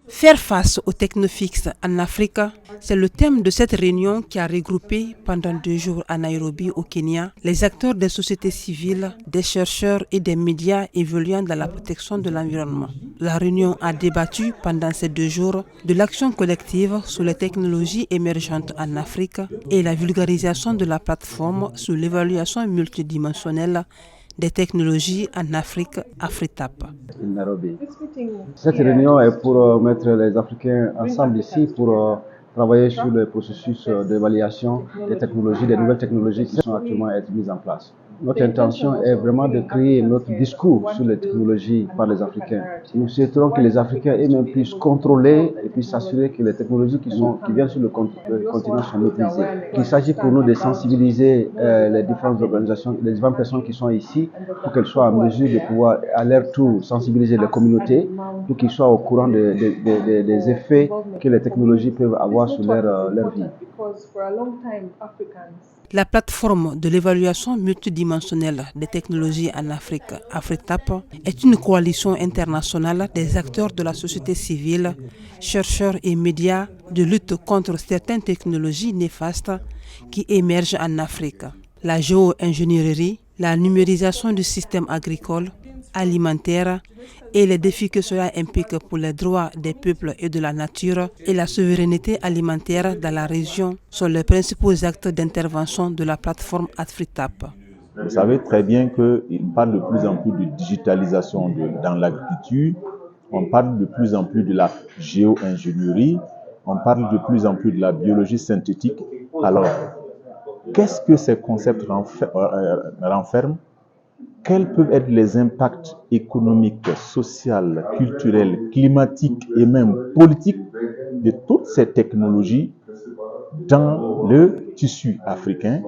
Faire face aux technofixes en Afrique, c'est le thème de cette réunion qui a regroupé pendant 2 jours à Nairobi, au Kenya, les acteurs des sociétés civiles, des chercheurs et des médias évoluant dans la protection de l'environnement. La réunion a débattu pendant ces 2 jours de l'action collective sur les technologies émergentes en Afrique et la vulgarisation de la plateforme sur l'évaluation multidimensionnelle des technologies en Afrique, AfriTAP. Cette réunion est pour mettre les Africains ensemble ici pour travailler sur le processus d'évaluation des nouvelles technologies qui sont actuellement à être mises en place. Notre intention est vraiment de créer notre discours sur les technologies par les Africains. Nous souhaiterons que les Africains eux-mêmes puissent contrôler et puissent s'assurer que les technologies qui viennent sur le continent sont maîtrisées. Il s'agit pour nous de sensibiliser les différentes organisations, les différentes personnes qui sont ici pour qu'elles soient en mesure de pouvoir à leur tour sensibiliser les communautés pour qu'ils soient au courant des effets que les technologies peuvent avoir sur leur vie. La plateforme de l'évaluation multidimensionnelle des technologies en Afrique, AfriTAP, est une coalition internationale des acteurs de la société civile, chercheurs et médias de lutte contre certaines technologies néfastes qui émergent en Afrique. La géo-ingénierie, la numérisation du système agricole, alimentaire et les défis que cela implique pour les droits des peuples et de la nature et la souveraineté alimentaire dans la région sont les principaux actes d'intervention de la plateforme AfriTAP. Vous savez très bien qu'on parle de plus en plus de digitalisation dans l'agriculture, on parle de plus en plus de la géo-ingénierie, on parle de plus en plus de la biologie synthétique. Alors, qu'est-ce que ces concepts renferment? Quels peuvent être les impacts économiques, sociaux, culturels, climatiques et même politiques de toutes ces technologies dans le tissu africain?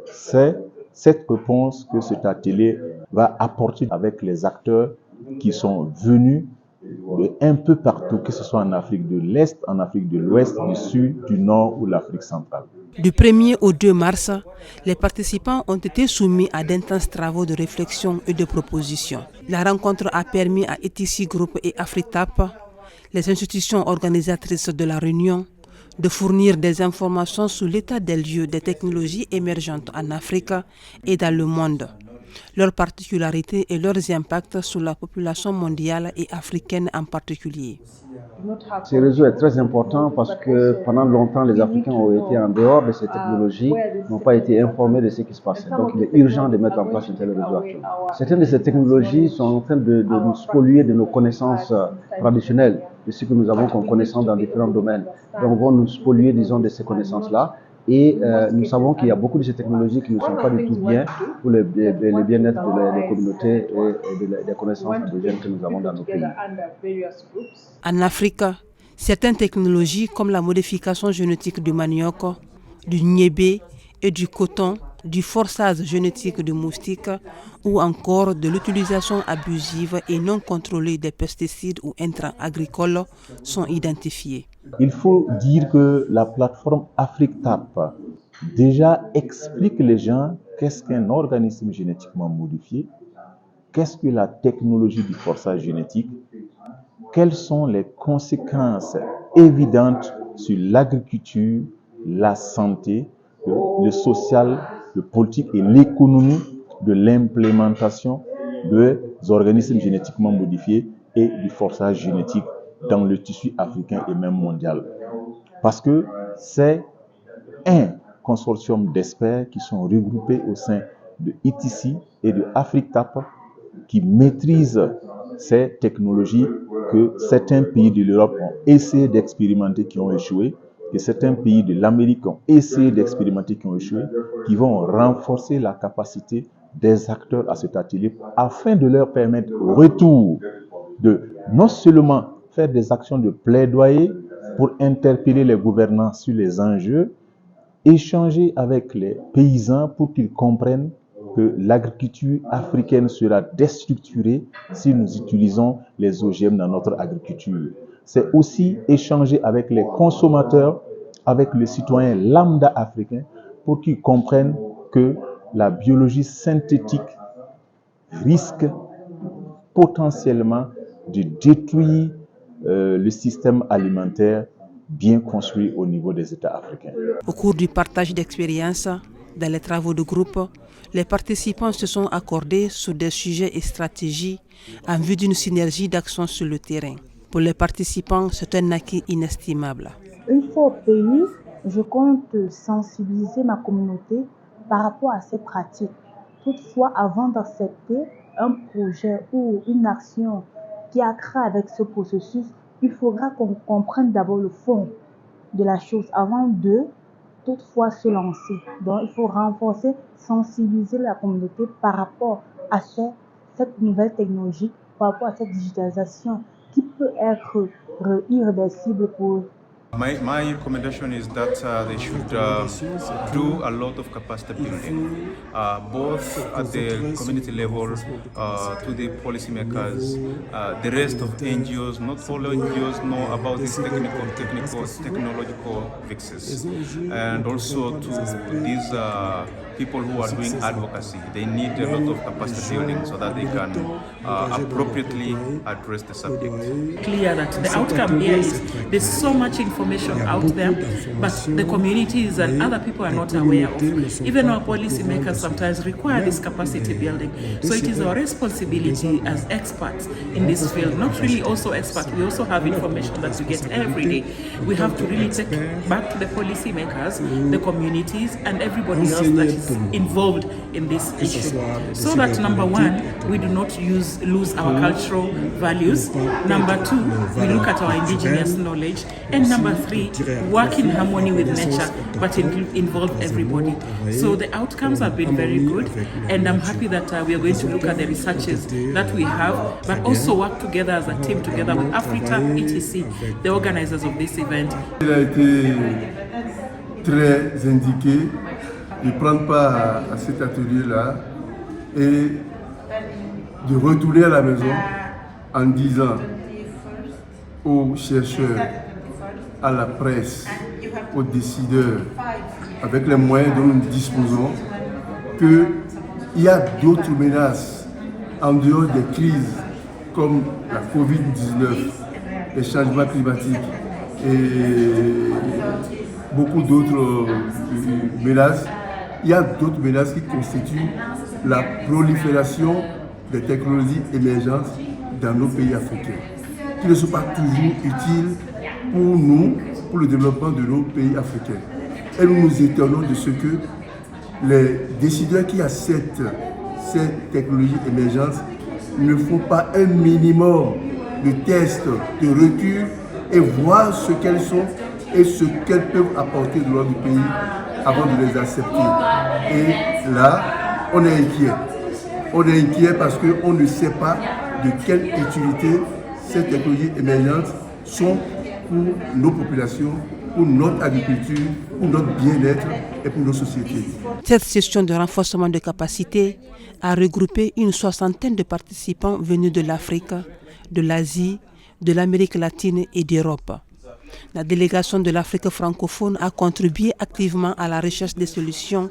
C'est cette réponse que cet atelier va apporter avec les acteurs qui sont venus de un peu partout, que ce soit en Afrique de l'Est, en Afrique de l'Ouest, du Sud, du Nord ou l'Afrique centrale. Du 1er au 2 mars, les participants ont été soumis à d'intenses travaux de réflexion et de proposition. La rencontre a permis à ETC Group et AfriTAP, les institutions organisatrices de la réunion, de fournir des informations sur l'état des lieux des technologies émergentes en Afrique et dans le monde, leurs particularités et leurs impacts sur la population mondiale et africaine en particulier. Ce réseau est très important parce que pendant longtemps, les Africains ont été en dehors de ces technologies, n'ont pas été informés de ce qui se passait. Donc il est urgent de mettre en place un tel réseau actuellement. Certaines de ces technologies sont en train de nous spolier de nos connaissances traditionnelles, de ce que nous avons comme connaissances dans différents domaines. Donc vont nous spolier, disons, de ces connaissances-là. Et nous savons qu'il y a beaucoup de ces technologies qui ne sont pas du tout bien pour le bien-être des communautés et des connaissances des jeunes que nous avons dans nos pays. En Afrique, certaines technologies comme la modification génétique du manioc, du niébé et du coton, du forçage génétique du moustique ou encore de l'utilisation abusive et non contrôlée des pesticides ou intrants agricoles sont identifiées. Il faut dire que la plateforme AfriTAP déjà explique les gens qu'est-ce qu'un organisme génétiquement modifié, qu'est-ce que la technologie du forçage génétique, quelles sont les conséquences évidentes sur l'agriculture, la santé, le social, le politique et l'économie de l'implémentation des organismes génétiquement modifiés et du forçage génétique dans le tissu africain et même mondial. Parce que c'est un consortium d'experts qui sont regroupés au sein de ETC et de AfriTAP qui maîtrisent ces technologies que certains pays de l'Europe ont essayé d'expérimenter, qui ont échoué, que certains pays de l'Amérique ont essayé d'expérimenter, qui ont échoué, qui vont renforcer la capacité des acteurs à cet atelier afin de leur permettre au retour de non seulement faire des actions de plaidoyer pour interpeller les gouvernants sur les enjeux, échanger avec les paysans pour qu'ils comprennent que l'agriculture africaine sera déstructurée si nous utilisons les OGM dans notre agriculture. C'est aussi échanger avec les consommateurs, avec les citoyens lambda africains, pour qu'ils comprennent que la biologie synthétique risque potentiellement de détruire le système alimentaire bien construit au niveau des États africains. Au cours du partage d'expériences, dans les travaux de groupe, les participants se sont accordés sur des sujets et stratégies en vue d'une synergie d'action sur le terrain. Pour les participants, c'est un acquis inestimable. Une fois au pays, je compte sensibiliser ma communauté par rapport à ces pratiques. Toutefois, avant d'accepter un projet ou une action qui a trait avec ce processus, il faudra qu'on comprenne d'abord le fond de la chose avant de toutefois se lancer. Donc, il faut renforcer, sensibiliser la communauté par rapport à cette nouvelle technologie, par rapport à cette digitalisation qui peut être irréversible pour eux. My recommendation is that they should do a lot of capacity building, both at the community level, to the policymakers, the rest of NGOs. Not all NGOs know about these technological fixes, and also to these people who are doing advocacy. They need a lot of capacity building so that they can appropriately address the subject. Clear that the outcome here is there's so much information out there, but the communities and other people are not aware of. Even our policymakers sometimes require this capacity building. So it is our responsibility as experts in this field, not really also experts, we also have information that we get every day. We have to really take back to the policymakers, the communities, and everybody else that is involved in this issue. So that number one, we do not lose our cultural values. Number two, we look at our indigenous knowledge. And number three, work in harmony with nature, but involve everybody. So the outcomes have been very good, and I'm happy that we are going to look at the researches that we have, but also work together as a team, together with Africa, etc., the organizers of this event. Il a été très indiqué de prendre part à cet atelier-là et de retourner à la maison en disant aux chercheurs, à la presse, aux décideurs, avec les moyens dont nous disposons, qu'il y a d'autres menaces en dehors des crises comme la Covid-19, les changements climatiques et beaucoup d'autres menaces. Il y a d'autres menaces qui constituent la prolifération des technologies émergentes dans nos pays africains, qui ne sont pas toujours utiles pour nous, pour le développement de nos pays africains. Et nous nous étonnons de ce que les décideurs qui acceptent ces technologies émergentes ne font pas un minimum de tests, de recul et voir ce qu'elles sont et ce qu'elles peuvent apporter dans notre pays avant de les accepter. Et là, on est inquiet. On est inquiet parce qu'on ne sait pas de quelle utilité ces technologies émergentes sont pour nos populations, pour notre agriculture, pour notre bien-être et pour nos sociétés. Cette session de renforcement de capacité a regroupé une soixantaine de participants venus de l'Afrique, de l'Asie, de l'Amérique latine et d'Europe. La délégation de l'Afrique francophone a contribué activement à la recherche des solutions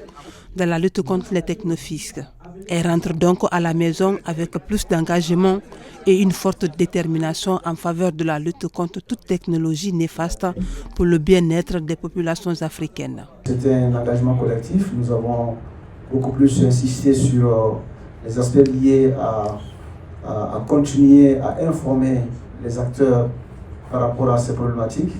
dans la lutte contre les technofisques. Elle rentre donc à la maison avec plus d'engagement et une forte détermination en faveur de la lutte contre toute technologie néfaste pour le bien-être des populations africaines. C'était un engagement collectif. Nous avons beaucoup plus insisté sur les aspects liés à continuer à informer les acteurs par rapport à ces problématiques,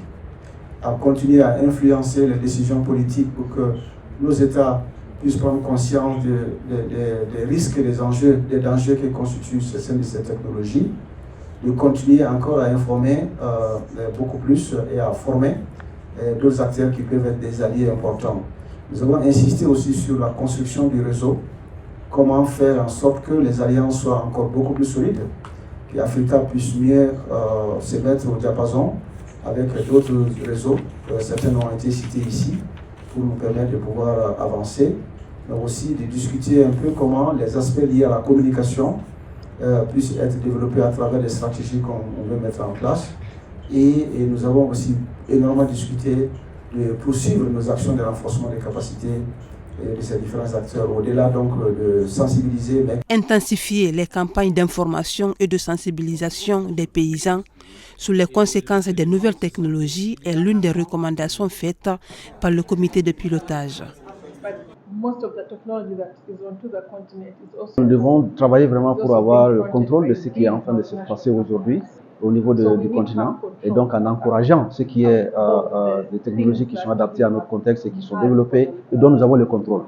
à continuer à influencer les décisions politiques pour que nos États puissent prendre conscience des risques et des dangers qui constituent certaines de ces technologies, de continuer encore à informer beaucoup plus et à former d'autres acteurs qui peuvent être des alliés importants. Nous avons insisté aussi sur la construction du réseau, comment faire en sorte que les alliances soient encore beaucoup plus solides, qu'Africa puisse mieux se mettre au diapason avec d'autres réseaux, certains ont été cités ici, pour nous permettre de pouvoir avancer, mais aussi de discuter un peu comment les aspects liés à la communication puissent être développés à travers des stratégies qu'on veut mettre en place. Et nous avons aussi énormément discuté de poursuivre nos actions de renforcement des capacités et de ces différents acteurs, au-delà donc de sensibiliser. Intensifier les campagnes d'information et de sensibilisation des paysans sur les conséquences des nouvelles technologies est l'une des recommandations faites par le comité de pilotage. Nous devons travailler vraiment pour avoir le contrôle de ce qui est en train de se passer aujourd'hui au niveau du continent, et donc en encourageant ce qui est des technologies qui sont adaptées à notre contexte et qui sont développées et dont nous avons le contrôle.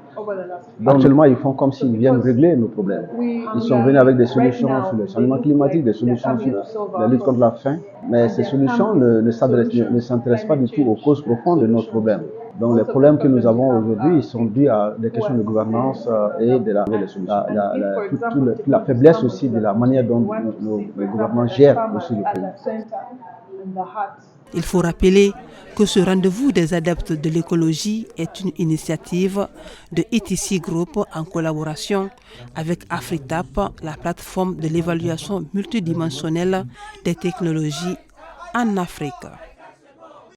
Donc, actuellement, ils font comme s'ils viennent régler nos problèmes. Ils sont venus avec des solutions sur le changement climatique, des solutions sur la lutte contre la faim, mais ces solutions ne s'intéressent pas du tout aux causes profondes de nos problèmes. Donc les problèmes que nous avons aujourd'hui, ils sont dus à des questions de gouvernance et de la faiblesse aussi de la manière dont nos gouvernements gèrent aussi le pays. Il faut rappeler que ce rendez-vous des adeptes de l'écologie est une initiative de ETC Group en collaboration avec AfriTap, la plateforme de l'évaluation multidimensionnelle des technologies en Afrique.